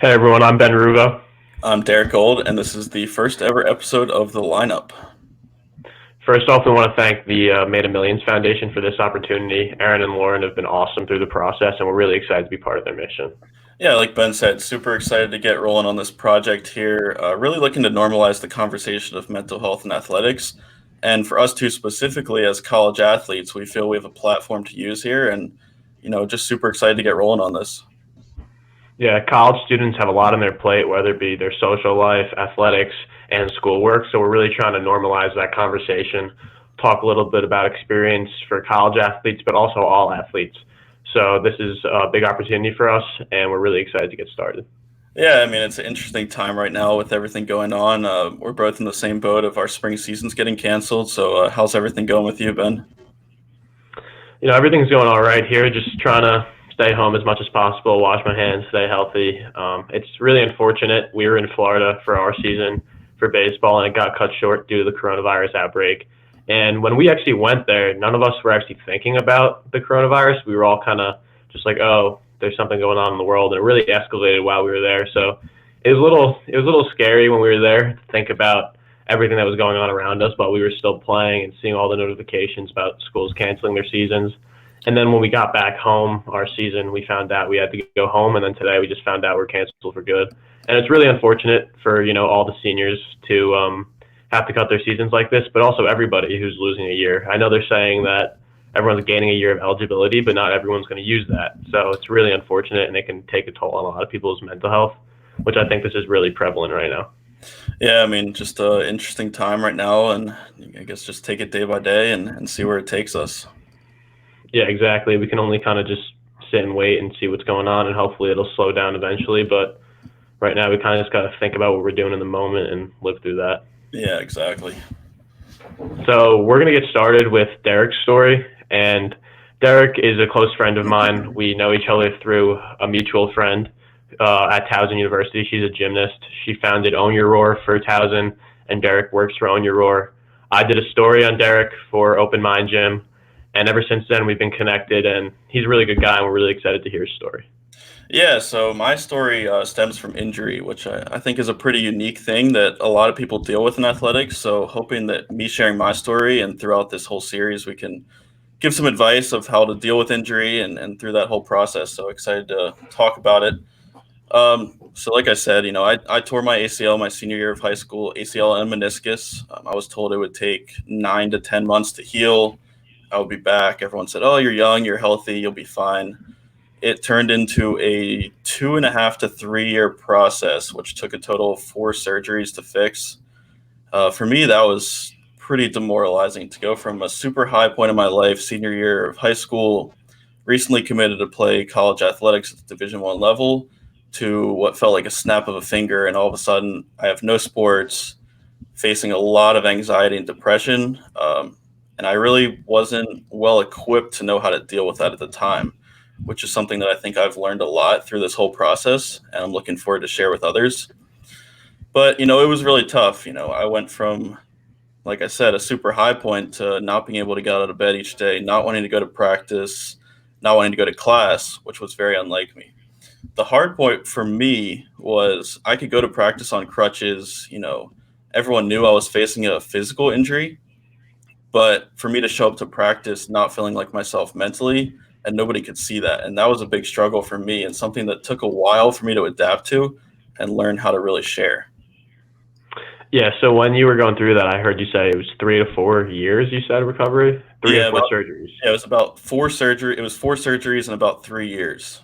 Hey everyone, I'm Ben Ruvo. I'm Derek Gold, and this is the first ever episode of The Lineup. First off, we want to thank the Made of Millions Foundation for this opportunity. Aaron and Lauren have been awesome through the process, and we're really excited to be part of their mission. Yeah, like Ben said, super excited to get rolling on this project here. Really looking to normalize the conversation of mental health and athletics. And for us two specifically, as college athletes, we feel we have a platform to use here, and just super excited to get rolling on this. Yeah, college students have a lot on their plate, whether it be their social life, athletics, and schoolwork. So we're really trying to normalize that conversation, talk a little bit about experience for college athletes, but also all athletes. So this is a big opportunity for us, and we're really excited to get started. Yeah, I mean, it's an interesting time right now with everything going on. We're both in the same boat of our spring seasons getting canceled. So, how's everything going with you, Ben? Everything's going all right here. Just trying to stay home as much as possible, wash my hands, stay healthy. It's really unfortunate. We were in Florida for our season for baseball, and it got cut short due to the coronavirus outbreak. And when we actually went there, none of us were actually thinking about the coronavirus. We were all kind of just like, oh, there's something going on in the world, and it really escalated while we were there. So it was a little scary when we were there to think about everything that was going on around us, but we were still playing and seeing all the notifications about schools canceling their seasons. And then when we got back home, our season, we found out we had to go home, and then today we just found out we're canceled for good. And it's really unfortunate for all the seniors to have to cut their seasons like this, but also everybody who's losing a year. I know they're saying that everyone's gaining a year of eligibility, but not everyone's going to use that. So it's really unfortunate, and it can take a toll on a lot of people's mental health, which I think this is really prevalent right now. Yeah, I mean, just an interesting time right now, and I guess just take it day by day and see where it takes us. Yeah, exactly. We can only kind of just sit and wait and see what's going on, and hopefully it'll slow down eventually. But right now, we kind of just got to think about what we're doing in the moment and live through that. Yeah, exactly. So we're gonna get started with Derek's story, and Derek is a close friend of mine. We know each other through a mutual friend at Towson University. She's a gymnast. She founded Own Your Roar for Towson, and Derek works for Own Your Roar. I did a story on Derek for Open Mind Gym, and ever since then we've been connected. And he's a really good guy, and we're really excited to hear his story. Yeah, so my story stems from injury, which I think is a pretty unique thing that a lot of people deal with in athletics. So, hoping that me sharing my story and throughout this whole series, we can give some advice of how to deal with injury and through that whole process. So, excited to talk about it. So like I said, I tore my ACL my senior year of high school, ACL and meniscus. I was told it would take 9 to 10 months to heal. I would be back. Everyone said, "Oh, you're young, you're healthy, you'll be fine." It turned into a 2.5 to 3 year process, which took a total of 4 surgeries to fix. For me, that was pretty demoralizing to go from a super high point in my life, senior year of high school, recently committed to play college athletics at the Division I level, to what felt like a snap of a finger, and all of a sudden I have no sports, facing a lot of anxiety and depression, and I really wasn't well equipped to know how to deal with that at the time, which is something that I think I've learned a lot through this whole process, and I'm looking forward to share with others. But it was really tough. I went from, like I said, a super high point to not being able to get out of bed each day, not wanting to go to practice, not wanting to go to class, which was very unlike me. The hard point for me was I could go to practice on crutches. Everyone knew I was facing a physical injury, but for me to show up to practice not feeling like myself mentally, and nobody could see that. And that was a big struggle for me, and something that took a while for me to adapt to and learn how to really share. Yeah. So when you were going through that, I heard you say it was 3 to 4 years. You said recovery, three or Yeah, four about surgeries. yeah, it was about 4 surgery. It was 4 surgeries in about 3 years.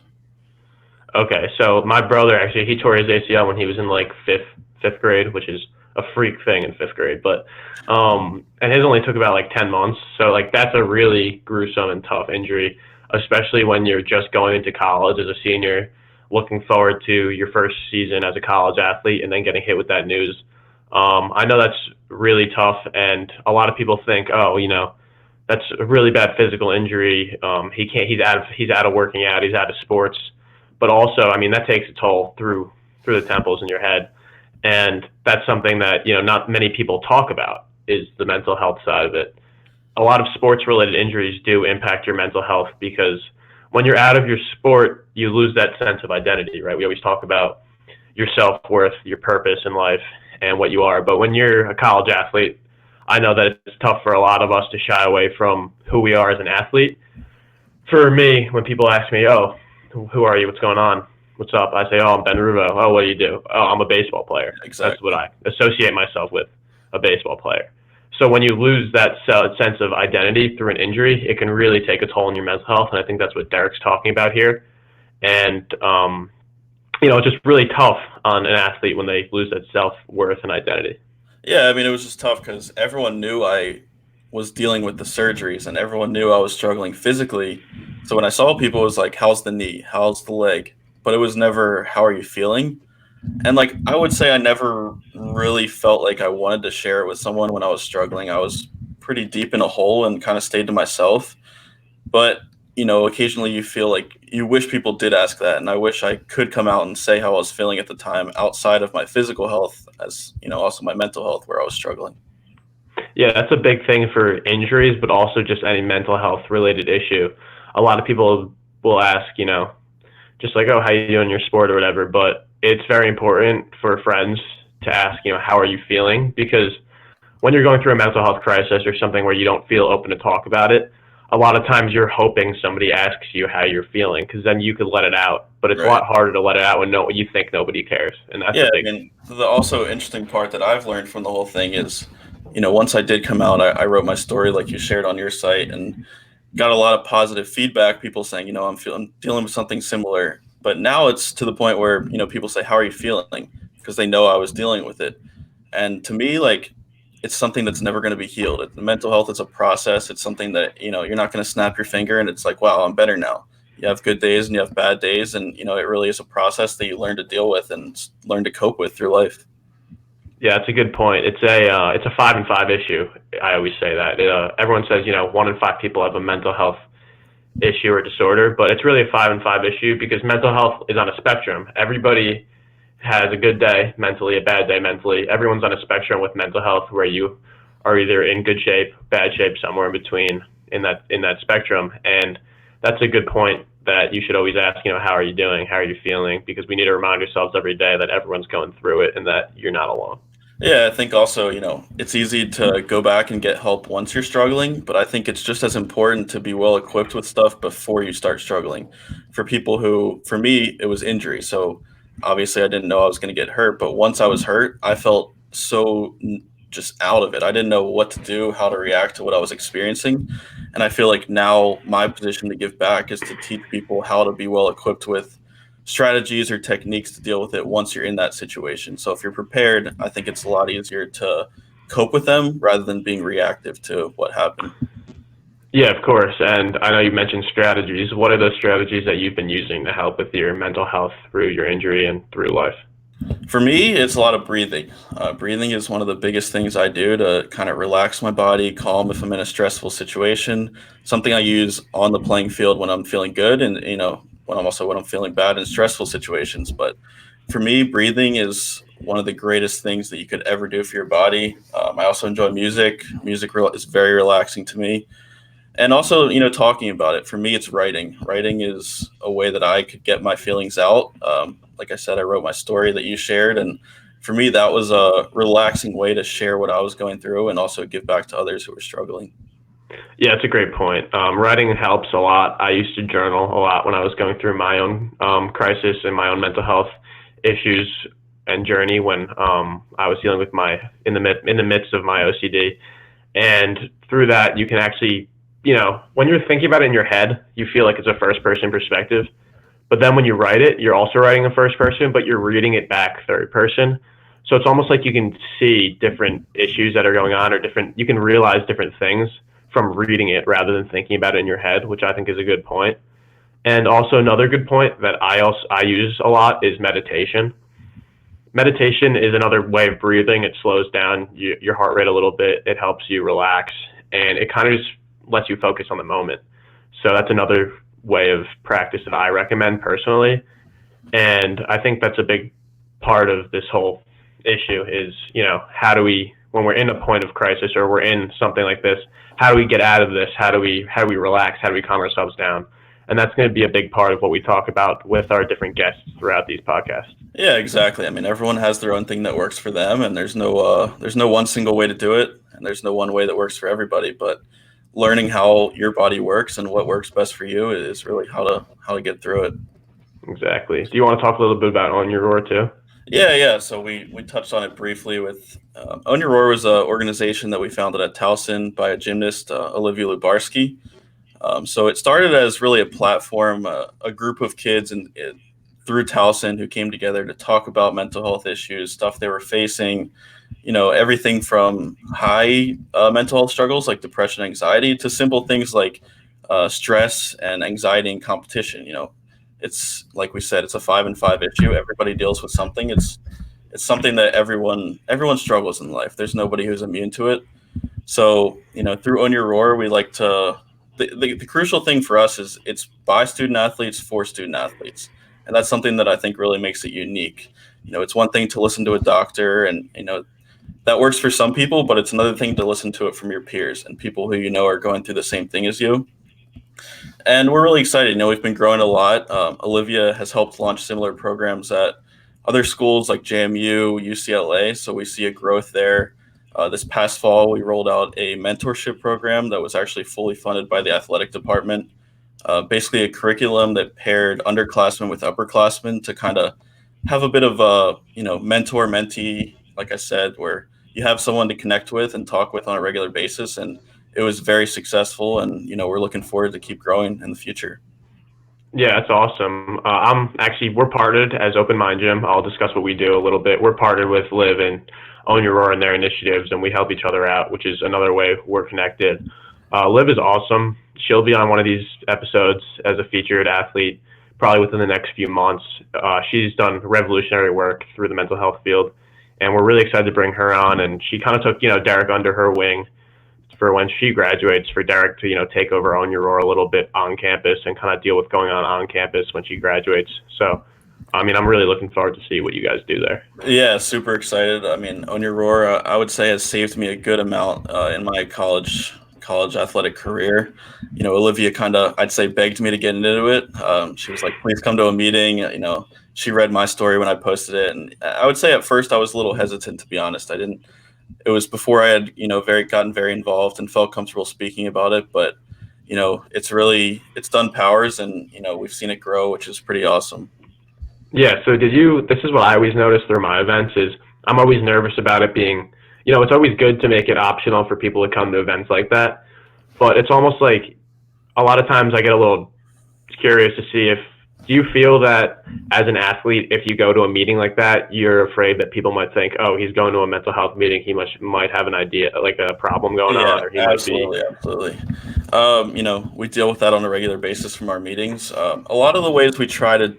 Okay, so my brother actually he tore his ACL when he was in like fifth grade, which is a freak thing in fifth grade. But and his only took about like 10 months. So like that's a really gruesome and tough injury, especially when you're just going into college as a senior, looking forward to your first season as a college athlete, and then getting hit with that news. I know that's really tough, and a lot of people think, oh, that's a really bad physical injury. He can't. He's out of working out. He's out of sports. But also, I mean, that takes a toll through the temples in your head, and that's something that not many people talk about is the mental health side of it. A lot of sports related injuries do impact your mental health because when you're out of your sport, you lose that sense of identity, right? We always talk about your self-worth, your purpose in life, and what you are. But when you're a college athlete, I know that it's tough for a lot of us to shy away from who we are as an athlete. For me, when people ask me, "Oh, who are you? What's going on? What's up?" I say, "Oh, I'm Ben Ruvo." "Oh, what do you do?" "Oh, I'm a baseball player." That's what Exactly. I associate myself with, a baseball player. So when you lose that sense of identity through an injury, it can really take a toll on your mental health, and I think that's what Derek's talking about here. And it's just really tough on an athlete when they lose that self-worth and identity. Yeah, I mean, it was just tough because everyone knew I was dealing with the surgeries and everyone knew I was struggling physically. So when I saw people, it was like, how's the knee? How's the leg? But it was never, how are you feeling? And like, I would say I never really felt like I wanted to share it with someone when I was struggling. I was pretty deep in a hole and kind of stayed to myself. But, occasionally you feel like you wish people did ask that. And I wish I could come out and say how I was feeling at the time outside of my physical health, as, also my mental health where I was struggling. Yeah, that's a big thing for injuries, but also just any mental health related issue. A lot of people will ask, just like, "Oh, how you doing in your sport," or whatever. But it's very important for friends to ask, "How are you feeling?" Because when you're going through a mental health crisis or something where you don't feel open to talk about it, a lot of times you're hoping somebody asks you how you're feeling because then you could let it out. But it's a Right. lot harder to let it out when you think nobody cares, and that's a Yeah. I big thing. mean, the also interesting part that I've learned from the whole thing is, once I did come out, I wrote my story like you shared on your site and got a lot of positive feedback. People saying, I'm dealing with something similar. But now it's to the point where, people say, how are you feeling? Because they know I was dealing with it. And to me, like, it's something that's never going to be healed. The mental health is a process. It's something that, you're not going to snap your finger and it's like, wow, I'm better now. You have good days and you have bad days. And, it really is a process that you learn to deal with and learn to cope with through life. Yeah, it's a good point. It's a 5 and 5 issue. I always say that. Everyone says 1 in 5 people have a mental health issue or disorder, but it's really a 5 and 5 issue because mental health is on a spectrum. Everybody has a good day mentally, a bad day mentally. Everyone's on a spectrum with mental health where you are either in good shape, bad shape, somewhere in between in that spectrum. And that's a good point that you should always ask, how are you doing? How are you feeling? Because we need to remind ourselves every day that everyone's going through it and that you're not alone. Yeah, I think also, it's easy to go back and get help once you're struggling, but I think it's just as important to be well equipped with stuff before you start struggling. For me, it was injury. So obviously, I didn't know I was going to get hurt, but once I was hurt, I felt so just out of it. I didn't know what to do, how to react to what I was experiencing. And I feel like now my position to give back is to teach people how to be well equipped with strategies or techniques to deal with it once you're in that situation. So if you're prepared, I think it's a lot easier to cope with them rather than being reactive to what happened. Yeah, of course. And I know you mentioned strategies. What are those strategies that you've been using to help with your mental health through your injury and through life? For me, it's a lot of breathing. Breathing is one of the biggest things I do to kind of relax my body, calm if I'm in a stressful situation. Something I use on the playing field when I'm feeling good, and when I'm feeling bad in stressful situations. But for me, breathing is one of the greatest things that you could ever do for your body. I also enjoy music. Is very relaxing to me, and also talking about it. For me, it's writing. Writing is a way that I could get my feelings out. Like I said, I wrote my story that you shared, and for me that was a relaxing way to share what I was going through and also give back to others who were struggling. Yeah, it's a great point. Writing helps a lot. I used to journal a lot when I was going through my own crisis and my own mental health issues and journey when I was dealing with in the midst of my OCD. And through that, you can actually, when you're thinking about it in your head, you feel like it's a first person perspective. But then when you write it, you're also writing in first person, but you're reading it back third person. So it's almost like you can see different issues that are going on or you can realize different things from reading it rather than thinking about it in your head, which I think is a good point. And also another good point that I use a lot is meditation. Meditation is another way of breathing. It slows down your heart rate a little bit. It helps you relax, and it kind of just lets you focus on the moment. So that's another way of practice that I recommend personally. And I think that's a big part of this whole issue is, how do we, when we're in a point of crisis or we're in something like this, how do we get out of this? How do we relax? How do we calm ourselves down? And that's going to be a big part of what we talk about with our different guests throughout these podcasts. Yeah, exactly. I mean, everyone has their own thing that works for them, and there's no one single way to do it, and there's no one way that works for everybody. But learning how your body works and what works best for you is really how to get through it. Exactly. Do you want to talk a little bit about On Your Roar too? Yeah. So we touched on it briefly with Own Your Roar was an organization that we founded at Towson by a gymnast, Olivia Lubarski. So it started as really a platform, a group of kids through Towson who came together to talk about mental health issues, stuff they were facing, everything from high mental health struggles like depression, anxiety, to simple things like stress and anxiety and competition. It's like we said, it's a 5 and 5 issue. Everybody deals with something. It's something that everyone struggles in life. There's nobody who's immune to it. So, through Own Your Roar, we like to. The crucial thing for us is it's by student athletes for student athletes, and that's something that I think really makes it unique. It's one thing to listen to a doctor, and that works for some people, but it's another thing to listen to it from your peers and people who are going through the same thing as you. And we're really excited. We've been growing a lot. Olivia has helped launch similar programs at other schools like JMU, UCLA. So we see a growth there. This past fall, we rolled out a mentorship program that was actually fully funded by the athletic department. Basically, a curriculum that paired underclassmen with upperclassmen to kind of have a bit of a mentor mentee, like I said, where you have someone to connect with and talk with on a regular basis. And it was very successful, and we're looking forward to keep growing in the future. Yeah, that's awesome. We're partnered as Open Mind Gym. I'll discuss what we do a little bit. We're partnered with Live and Own Your Roar and their initiatives, and we help each other out, which is another way we're connected. Liv is awesome. She'll be on one of these episodes as a featured athlete probably within the next few months. She's done revolutionary work through the mental health field, and we're really excited to bring her on. And she kind of took, Derek under her wing for when she graduates, for Derek to, take over Own Your Roar a little bit on campus and kind of deal with going on campus when she graduates. So, I mean, I'm really looking forward to see what you guys do there. Yeah, super excited. I mean, Own Your Roar, I would say, has saved me a good amount in my college athletic career. Olivia kind of, I'd say, begged me to get into it. She was like, please come to a meeting. She read my story when I posted it. And I would say at first I was a little hesitant, to be honest. It was before I had, gotten very involved and felt comfortable speaking about it. But, it's done powers, and, we've seen it grow, which is pretty awesome. Yeah, so this is what I always notice through my events is I'm always nervous about it being, it's always good to make it optional for people to come to events like that. But it's almost like a lot of times I get a little curious to see do you feel that as an athlete, if you go to a meeting like that, you're afraid that people might think, oh, he's going to a mental health meeting, he might have an idea, like a problem going on, or he absolutely, might be. Absolutely. We deal with that on a regular basis from our meetings. A lot of the ways we try to,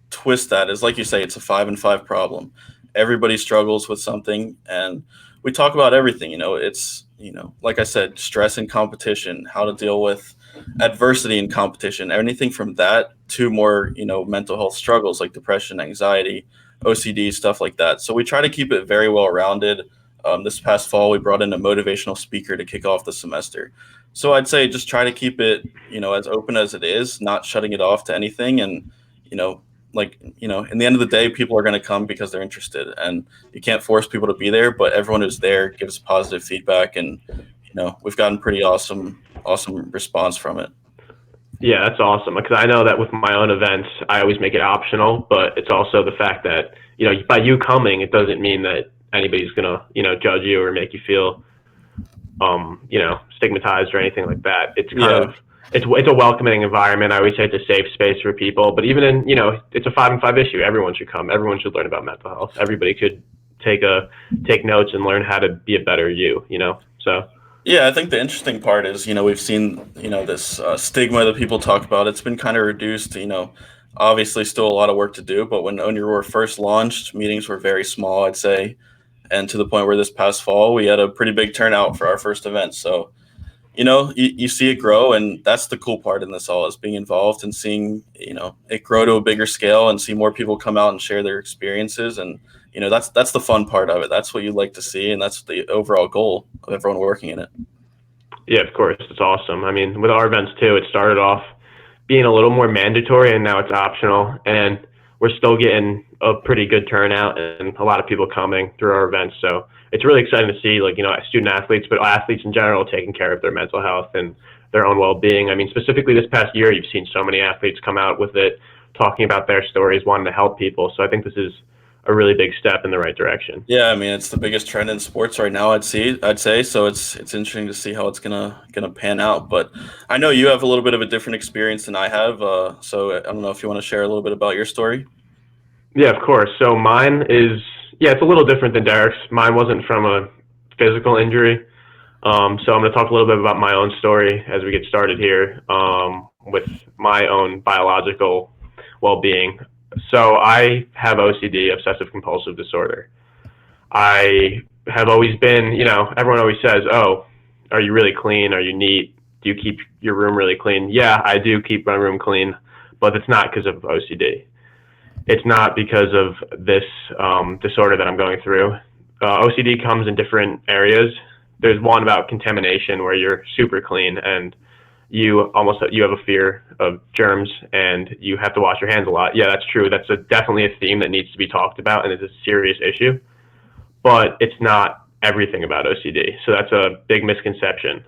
twist that is, like you say, it's a 5 and 5 problem. Everybody struggles with something, and we talk about everything. It's, like I said, stress and competition, how to deal with adversity and competition, anything from that to more, mental health struggles like depression, anxiety, OCD, stuff like that. So we try to keep it very well rounded. This past fall, we brought in a motivational speaker to kick off the semester. So I'd say just try to keep it, as open as it is, not shutting it off to anything. And, in the end of the day, people are going to come because they're interested, and you can't force people to be there, but everyone who's there gives positive feedback. And, we've gotten pretty awesome response from it. Yeah, that's awesome, because I know that with my own events, I always make it optional, but it's also the fact that, by you coming, it doesn't mean that anybody's going to, judge you or make you feel, stigmatized or anything like that. It's kind of, it's a welcoming environment. I always say it's a safe space for people, but even in, it's a 5 and 5 issue. Everyone should come. Everyone should learn about mental health. Everybody could take notes and learn how to be a better you, so. Yeah, I think the interesting part is, we've seen, this stigma that people talk about. It's been kind of reduced, obviously still a lot of work to do, but when Own Your Roar first launched, meetings were very small, I'd say. And to the point where this past fall, we had a pretty big turnout for our first event. So, you see it grow, and that's the cool part in this all, is being involved and seeing, it grow to a bigger scale and see more people come out and share their experiences. And, that's the fun part of it. That's what you like to see, and that's the overall goal of everyone working in it. Yeah, of course. It's awesome. I mean, with our events too, it started off being a little more mandatory, and now it's optional. And we're still getting a pretty good turnout and a lot of people coming through our events. So it's really exciting to see, like, student athletes, but athletes in general taking care of their mental health and their own well-being. I mean, specifically this past year, you've seen so many athletes come out with it, talking about their stories, wanting to help people. So I think this is a really big step in the right direction. Yeah, I mean, it's the biggest trend in sports right now, I'd say. So it's interesting to see how it's gonna pan out. But I know you have a little bit of a different experience than I have. So I don't know if you want to share a little bit about your story. Yeah, of course. So mine is, yeah, it's a little different than Derek's. Mine wasn't from a physical injury. So I'm going to talk a little bit about my own story as we get started here, with my own biological well-being. So I have OCD, obsessive compulsive disorder. I have always been, everyone always says, oh, are you really clean? Are you neat? Do you keep your room really clean? Yeah, I do keep my room clean, but it's not because of OCD. It's not because of this disorder that I'm going through. OCD comes in different areas. There's one about contamination where you're super clean and you have a fear of germs and you have to wash your hands a lot. Yeah, that's true. That's definitely a theme that needs to be talked about, and it's a serious issue. But it's not everything about OCD. So that's a big misconception,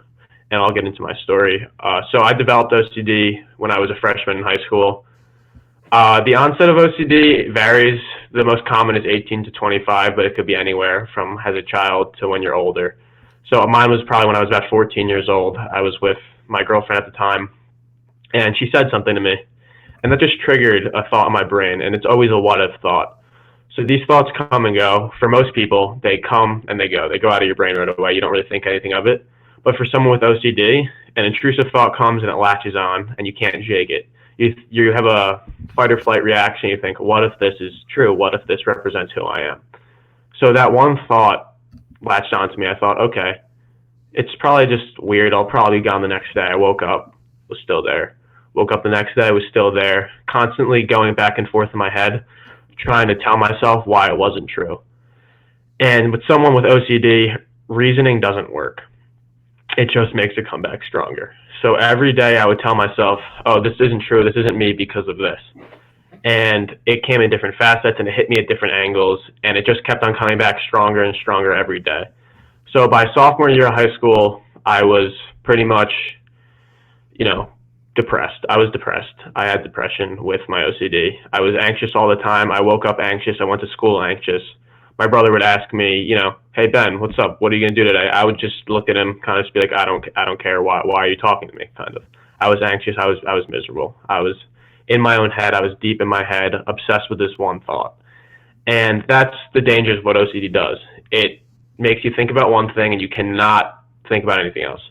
and I'll get into my story. So I developed OCD when I was a freshman in high school. The onset of OCD varies. The most common is 18 to 25, but it could be anywhere from as a child to when you're older. So mine was probably when I was about 14 years old. I was with my girlfriend at the time, and she said something to me, and that just triggered a thought in my brain, and it's always a what-if thought. So these thoughts come and go. For most people, they come and they go. They go out of your brain right away. You don't really think anything of it. But for someone with OCD, an intrusive thought comes and it latches on, and you can't shake it. You have a fight or flight reaction. You think, what if this is true? What if this represents who I am? So that one thought latched onto me. I thought, okay, it's probably just weird. I'll probably be gone the next day. I woke up, was still there. Woke up the next day, was still there. Constantly going back and forth in my head, trying to tell myself why it wasn't true. And with someone with OCD, reasoning doesn't work. It just makes it come back stronger. So every day I would tell myself, oh, this isn't true. This isn't me because of this. And it came in different facets and it hit me at different angles. And it just kept on coming back stronger and stronger every day. So by sophomore year of high school, I was pretty much, depressed. I was depressed. I had depression with my OCD. I was anxious all the time. I woke up anxious. I went to school anxious. My brother would ask me, hey Ben, what's up? What are you gonna do today? I would just look at him, kind of just be like, I don't care. Why are you talking to me? Kind of. I was anxious. I was miserable. I was in my own head. I was deep in my head, obsessed with this one thought. And that's the dangers of what OCD does. It makes you think about one thing and you cannot think about anything else.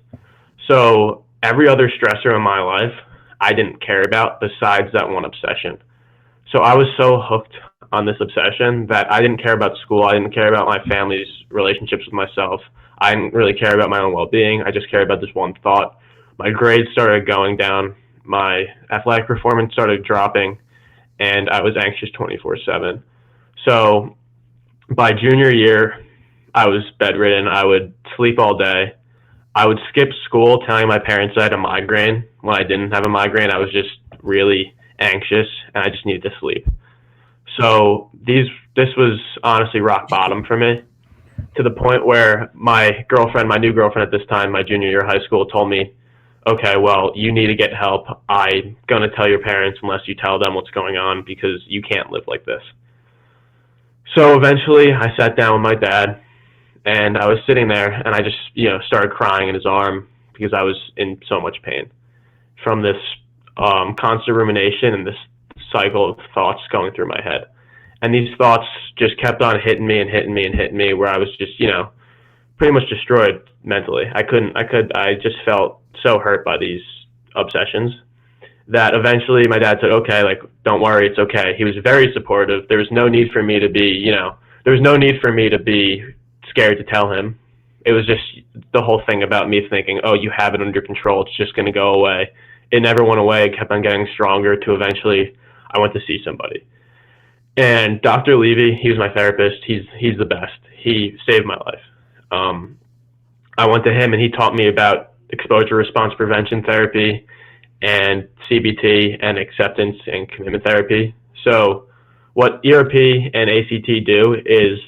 So every other stressor in my life, I didn't care about besides that one obsession. So I was so hooked on this obsession that I didn't care about school. I didn't care about my family's relationships with myself. I didn't really care about my own well-being. I just cared about this one thought. My grades started going down. My athletic performance started dropping, and I was anxious 24/7. So by junior year, I was bedridden. I would sleep all day. I would skip school telling my parents I had a migraine. When I didn't have a migraine, I was just really anxious, and I just needed to sleep. So this was honestly rock bottom for me, to the point where my new girlfriend at this time, my junior year of high school, told me, okay, well, you need to get help. I'm going to tell your parents unless you tell them what's going on because you can't live like this. So eventually I sat down with my dad and I was sitting there and I just, started crying in his arm because I was in so much pain from this constant rumination and this cycle of thoughts going through my head. And these thoughts just kept on hitting me and hitting me and hitting me, where I was just, pretty much destroyed mentally. I just felt so hurt by these obsessions that eventually my dad said, okay, like, don't worry, it's okay. He was very supportive. There was no need for me to be, scared to tell him. It was just the whole thing about me thinking, oh, you have it under control. It's just going to go away. It never went away. It kept on getting stronger to eventually I went to see somebody. And Dr. Levy, he was my therapist. He's the best. He saved my life. I went to him and he taught me about exposure response prevention therapy and CBT and acceptance and commitment therapy. So what ERP and ACT do is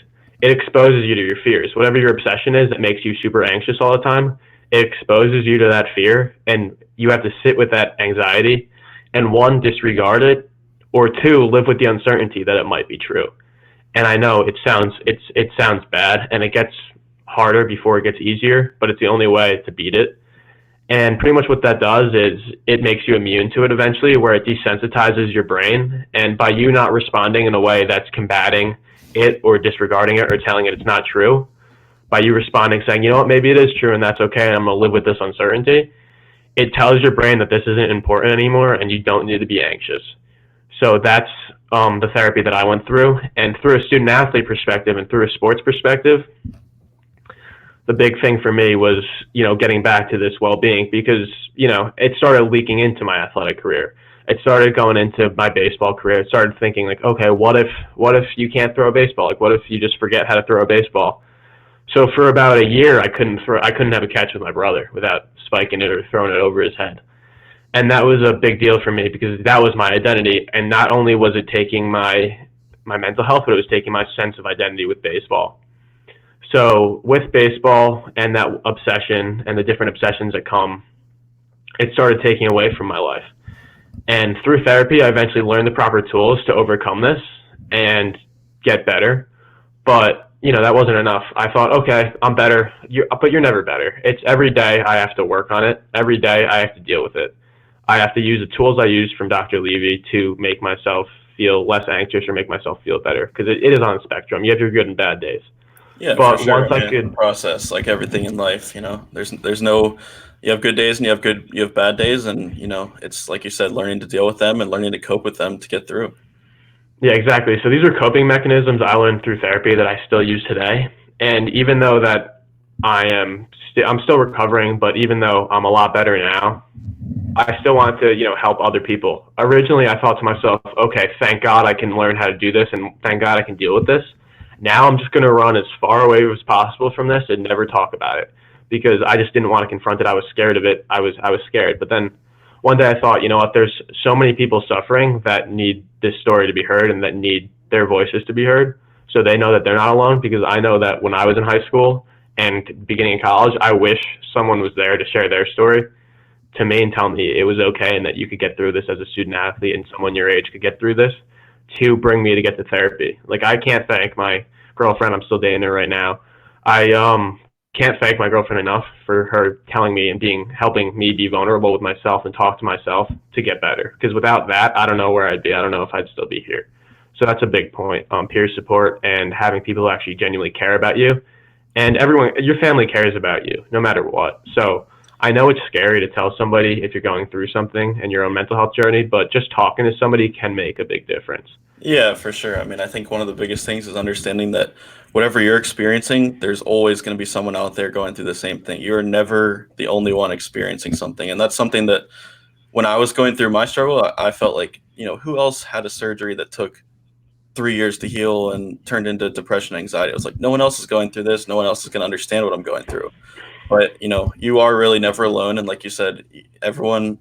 it exposes you to your fears. Whatever your obsession is that makes you super anxious all the time, it exposes you to that fear, and you have to sit with that anxiety and, one, disregard it, or two, live with the uncertainty that it might be true. And I know it sounds bad, and it gets harder before it gets easier, but it's the only way to beat it. And pretty much what that does is it makes you immune to it eventually, where it desensitizes your brain. And by you not responding in a way that's combating it or disregarding it or telling it it's not true, by you responding saying, you know what, maybe it is true and that's okay, and I'm going to live with this uncertainty, it tells your brain that this isn't important anymore and you don't need to be anxious. So that's the therapy that I went through. And through a student athlete perspective and through a sports perspective, the big thing for me was, getting back to this well-being, because, it started leaking into my athletic career. It started going into my baseball career. It started thinking like, okay, what if you can't throw a baseball? Like, what if you just forget how to throw a baseball? So for about a year, I couldn't have a catch with my brother without spiking it or throwing it over his head. And that was a big deal for me because that was my identity. And not only was it taking my mental health, but it was taking my sense of identity with baseball. So with baseball and that obsession and the different obsessions that come, it started taking away from my life. And through therapy, I eventually learned the proper tools to overcome this and get better. But, that wasn't enough. I thought, okay, I'm better. But you're never better. It's every day I have to work on it. Every day I have to deal with it. I have to use the tools I used from Dr. Levy to make myself feel less anxious or make myself feel better. Because it is on a spectrum. You have your good and bad days. Yeah, but for sure. once I could process like everything in life, there's no, you have good days and you have bad days, and it's like you said, learning to deal with them and learning to cope with them to get through. Yeah, exactly. So these are coping mechanisms I learned through therapy that I still use today. And even though that I'm still recovering, but even though I'm a lot better now, I still want to, help other people. Originally, I thought to myself, okay, thank God I can learn how to do this, and thank God I can deal with this. Now I'm just going to run as far away as possible from this and never talk about it, because I just didn't want to confront it. I was scared of it. I was scared. But then one day I thought, you know what, there's so many people suffering that need this story to be heard and that need their voices to be heard, so they know that they're not alone. Because I know that when I was in high school and beginning in college, I wish someone was there to share their story to me and tell me it was okay and that you could get through this as a student athlete and someone your age could get through this, to bring me to get to therapy. Like, I can't thank my girlfriend. I'm still dating her right now. I can't thank my girlfriend enough for her telling me and helping me be vulnerable with myself and talk to myself to get better. Because without that, I don't know where I'd be. I don't know if I'd still be here. So that's a big point. Peer support and having people who actually genuinely care about you. And everyone, your family cares about you no matter what. So I know it's scary to tell somebody if you're going through something and your own mental health journey, but just talking to somebody can make a big difference. Yeah, for sure. I mean, I think one of the biggest things is understanding that whatever you're experiencing, there's always going to be someone out there going through the same thing. You're never the only one experiencing something. And that's something that when I was going through my struggle, I felt like, who else had a surgery that took 3 years to heal and turned into depression, anxiety? I was like, no one else is going through this. No one else is going to understand what I'm going through. But, you are really never alone. And like you said, everyone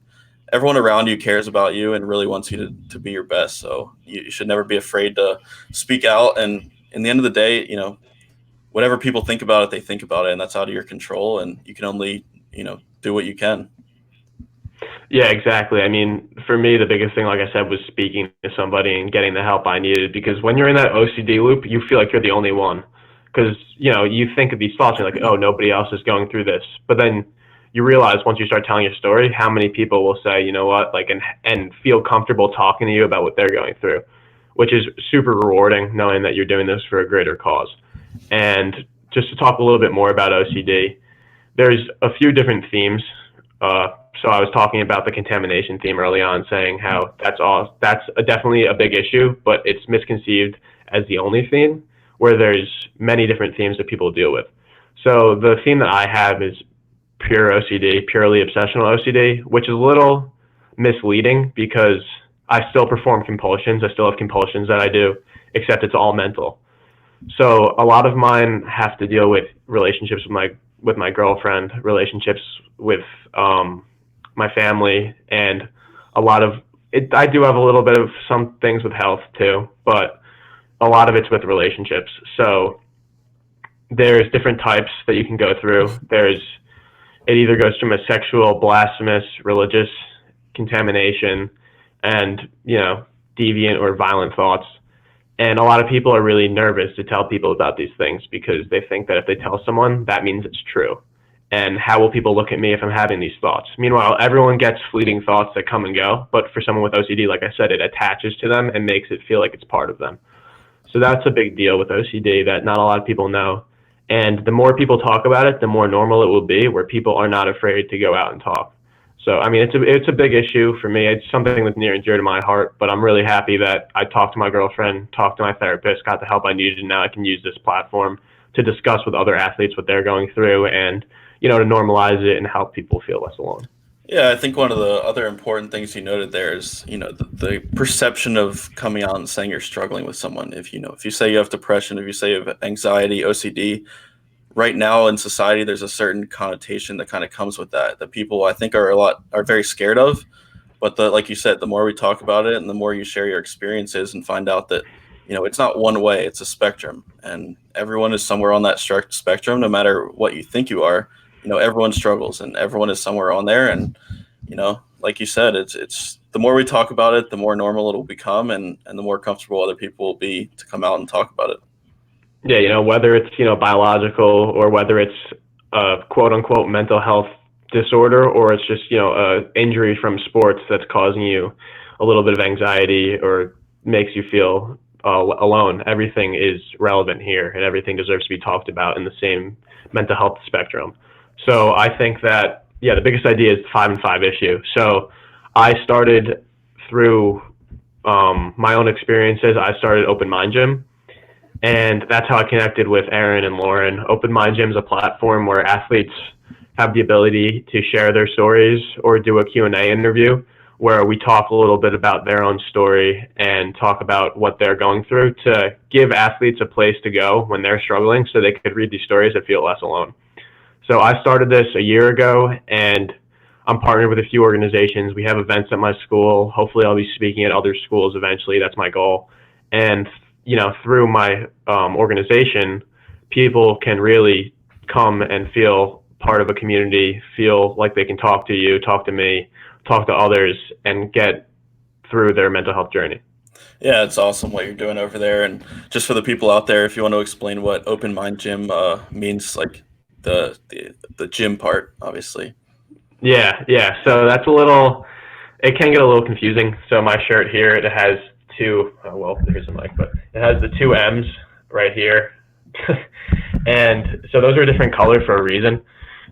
around you cares about you and really wants you to be your best. So you should never be afraid to speak out. And in the end of the day, whatever people think about it, they think about it, and that's out of your control. And you can only, do what you can. Yeah, exactly. I mean, for me, the biggest thing, like I said, was speaking to somebody and getting the help I needed. Because when you're in that OCD loop, you feel like you're the only one. Because, you think of these thoughts, you're like, oh, nobody else is going through this. But then you realize once you start telling your story, how many people will say, you know what, like, and feel comfortable talking to you about what they're going through, which is super rewarding, knowing that you're doing this for a greater cause. And just to talk a little bit more about OCD, there's a few different themes. So I was talking about the contamination theme early on, saying how that's definitely a big issue, but it's misconceived as the only theme, where there's many different themes that people deal with. So the theme that I have is pure OCD, purely obsessional OCD, which is a little misleading because I still perform compulsions. I still have compulsions that I do, except it's all mental. So a lot of mine have to deal with relationships with my girlfriend, relationships with my family, and a lot of it. I do have a little bit of some things with health too, but a lot of it's with relationships. So there's different types that you can go through. It either goes from a sexual, blasphemous, religious contamination, and deviant or violent thoughts. And a lot of people are really nervous to tell people about these things because they think that if they tell someone, that means it's true. And how will people look at me if I'm having these thoughts? Meanwhile, everyone gets fleeting thoughts that come and go, but for someone with OCD, like I said, it attaches to them and makes it feel like it's part of them. So that's a big deal with OCD that not a lot of people know. And the more people talk about it, the more normal it will be, where people are not afraid to go out and talk. So, I mean, it's a big issue for me. It's something that's near and dear to my heart, but I'm really happy that I talked to my girlfriend, talked to my therapist, got the help I needed, and now I can use this platform to discuss with other athletes what they're going through and, to normalize it and help people feel less alone. Yeah, I think one of the other important things you noted there is, the perception of coming out and saying you're struggling with someone. If you say you have depression, if you say you have anxiety, OCD, right now in society, there's a certain connotation that kind of comes with that people I think are very scared of. But like you said, the more we talk about it and the more you share your experiences and find out that, it's not one way, it's a spectrum, and everyone is somewhere on that spectrum, no matter what you think you are. Everyone struggles and everyone is somewhere on there. And, like you said, it's the more we talk about it, the more normal it'll become, and the more comfortable other people will be to come out and talk about it. Yeah, whether it's, biological or whether it's a quote unquote mental health disorder or it's just, a injury from sports that's causing you a little bit of anxiety or makes you feel alone. Everything is relevant here and everything deserves to be talked about in the same mental health spectrum. So I think that, the biggest idea is the 5 and 5 issue. So I started through my own experiences. I started Open Mind Gym. And that's how I connected with Aaron and Lauren. Open Mind Gym is a platform where athletes have the ability to share their stories or do a Q&A interview where we talk a little bit about their own story and talk about what they're going through to give athletes a place to go when they're struggling so they could read these stories and feel less alone. So I started this a year ago, and I'm partnered with a few organizations. We have events at my school. Hopefully I'll be speaking at other schools eventually. That's my goal. And through my organization, people can really come and feel part of a community, feel like they can talk to you, talk to me, talk to others, and get through their mental health journey. Yeah, it's awesome what you're doing over there. And just for the people out there, if you want to explain what Open Mind Gym means, like the gym part, obviously. Yeah. So that's it can get a little confusing. So my shirt here, it has here's a mic, but it has the 2 M's right here. And so those are a different color for a reason.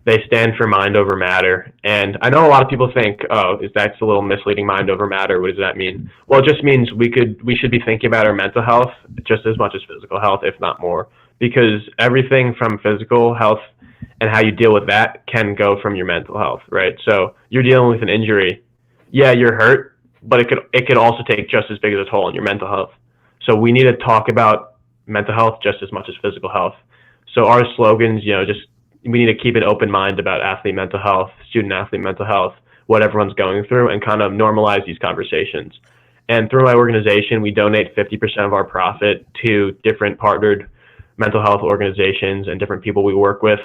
They stand for mind over matter. And I know a lot of people think, that's a little misleading, mind over matter. What does that mean? Well, it just means we should be thinking about our mental health just as much as physical health, if not more, because everything from physical health and how you deal with that can go from your mental health, right? So you're dealing with an injury. Yeah, you're hurt, but it could also take just as big as a toll on your mental health. So we need to talk about mental health just as much as physical health. So our slogans, we need to keep an open mind about athlete mental health, student athlete mental health, what everyone's going through, and kind of normalize these conversations. And through my organization, we donate 50% of our profit to different partnered mental health organizations and different people we work with.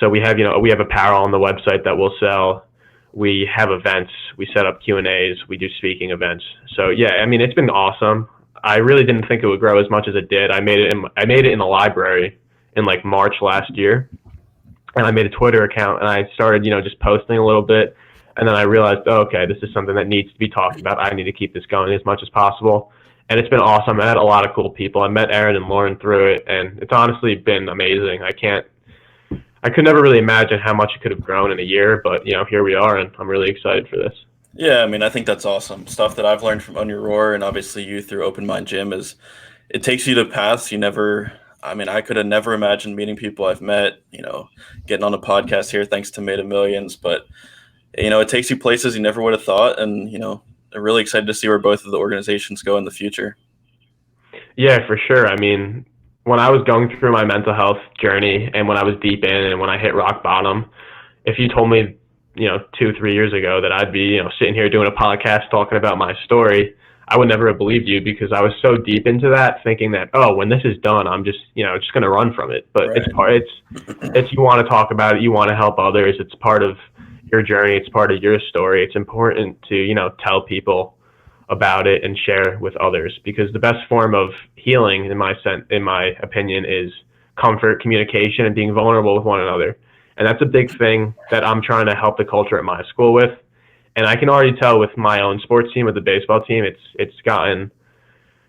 So we have apparel on the website that we'll sell. We have events, we set up Q&As, we do speaking events. So it's been awesome. I really didn't think it would grow as much as it did. I made it in the library in like March last year. And I made a Twitter account and I started, just posting a little bit. And then I realized, okay, this is something that needs to be talked about. I need to keep this going as much as possible. And it's been awesome. I met a lot of cool people. I met Aaron and Lauren through it, and it's honestly been amazing. I could never really imagine how much it could have grown in a year, but here we are, and I'm really excited for this. Yeah, I think that's awesome. Stuff that I've learned from On Your Roar and obviously you through Open Mind Gym is it takes you to paths you never. I could have never imagined meeting people I've met, getting on a podcast here thanks to Made of Millions, but it takes you places you never would have thought, and I'm really excited to see where both of the organizations go in the future. Yeah, for sure. When I was going through my mental health journey and when I was deep in and when I hit rock bottom, if you told me 2-3 years ago that I'd be, sitting here doing a podcast talking about my story, I would never have believed you, because I was so deep into that, thinking that, oh, when this is done, I'm just going to run from it. But Right. it's you want to talk about it, you want to help others. It's part of your journey. It's part of your story. It's important to, tell people about it and share with others, because the best form of healing, in my opinion, is comfort, communication, and being vulnerable with one another. And that's a big thing that I'm trying to help the culture at my school with. And I can already tell with my own sports team, with the baseball team, it's gotten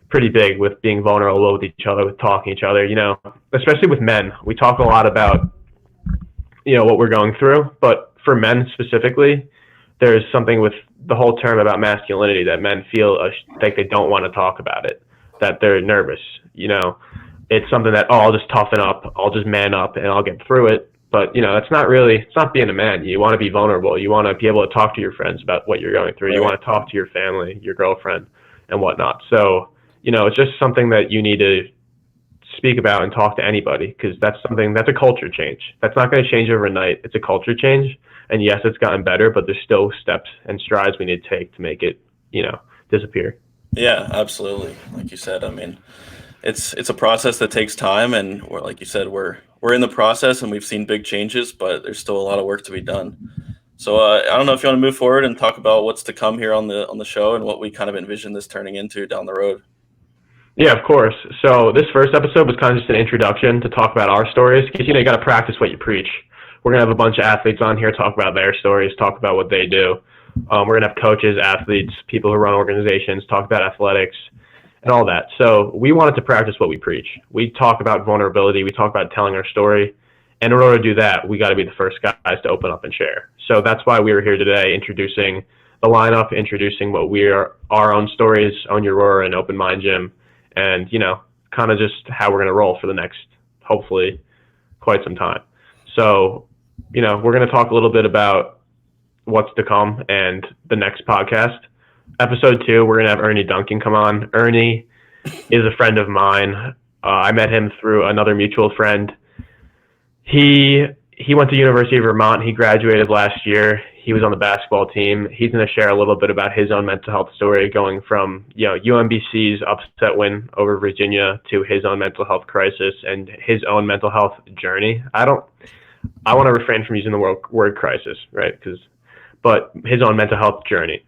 pretty big with being vulnerable with each other, with talking to each other. Especially with men, we talk a lot about what we're going through, but for men specifically, there's something with the whole term about masculinity that men feel like they don't want to talk about it, that they're nervous. It's something that, oh, I'll just toughen up, I'll just man up, and I'll get through it. But that's not really, it's not being a man. You want to be vulnerable. You want to be able to talk to your friends about what you're going through. You Right. want to talk to your family, your girlfriend, and whatnot. So it's just something that you need to speak about and talk to anybody, because that's a culture change. That's not going to change overnight. It's a culture change. And yes, it's gotten better, but there's still steps and strides we need to take to make it, disappear. Yeah, absolutely. Like you said, I mean, it's a process that takes time, and like you said, we're in the process, and we've seen big changes, but there's still a lot of work to be done. So I don't know if you want to move forward and talk about what's to come here on the show and what we kind of envision this turning into down the road. Yeah, of course. So this first episode was kind of just an introduction to talk about our stories, because you got to practice what you preach. We're gonna have a bunch of athletes on here talk about their stories, talk about what they do. We're gonna have coaches, athletes, people who run organizations, talk about athletics and all that. So we wanted to practice what we preach. We talk about vulnerability. We talk about telling our story. And in order to do that, we got to be the first guys to open up and share. So that's why we were here today, introducing the lineup, introducing what we are, our own stories, Own Your Roar and Open Mind Gym, and kind of just how we're going to roll for the next, hopefully, quite some time. So we're going to talk a little bit about what's to come and the next podcast. Episode 2, we're going to have Ernie Duncan come on. Ernie is a friend of mine. I met him through another mutual friend. He went to University of Vermont. He graduated last year. He was on the basketball team. He's going to share a little bit about his own mental health story, going from UMBC's upset win over Virginia to his own mental health crisis and his own mental health journey. I want to refrain from using the word crisis, right? But his own mental health journey.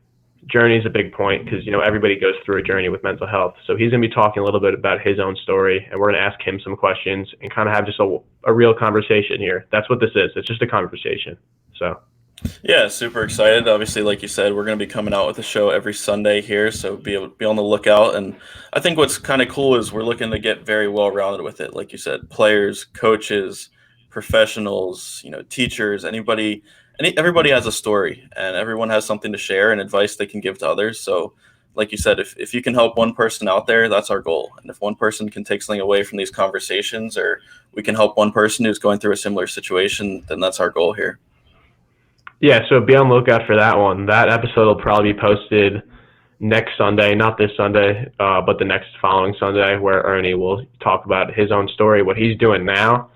Journey is a big point, because everybody goes through a journey with mental health. So he's going to be talking a little bit about his own story, and we're going to ask him some questions and kind of have just a real conversation here. That's what this is. It's just a conversation. So Yeah, super excited. Obviously, like you said, we're going to be coming out with a show every Sunday here, so be on the lookout. And I think what's kind of cool is we're looking to get very well rounded with it. Like you said, players, coaches, professionals, teachers, everybody has a story, and everyone has something to share and advice they can give to others. So, like you said, if you can help one person out there, that's our goal. And if one person can take something away from these conversations, or we can help one person who's going through a similar situation, then that's our goal here. yeah, so be on the lookout for that one. That episode will probably be posted next Sunday, not this Sunday, but the next following Sunday, where Ernie will talk about his own story, what he's doing now,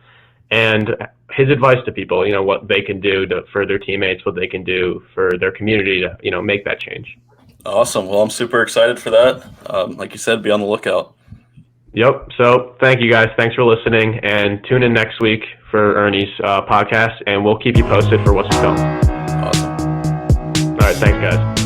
and his advice to people, what they can do for their teammates, what they can do for their community to, make that change. Awesome. Well, I'm super excited for that. Like you said, be on the lookout. Yep. So thank you guys. Thanks for listening, and tune in next week for Ernie's podcast, and we'll keep you posted for what's to come. Awesome. All right. Thanks, guys.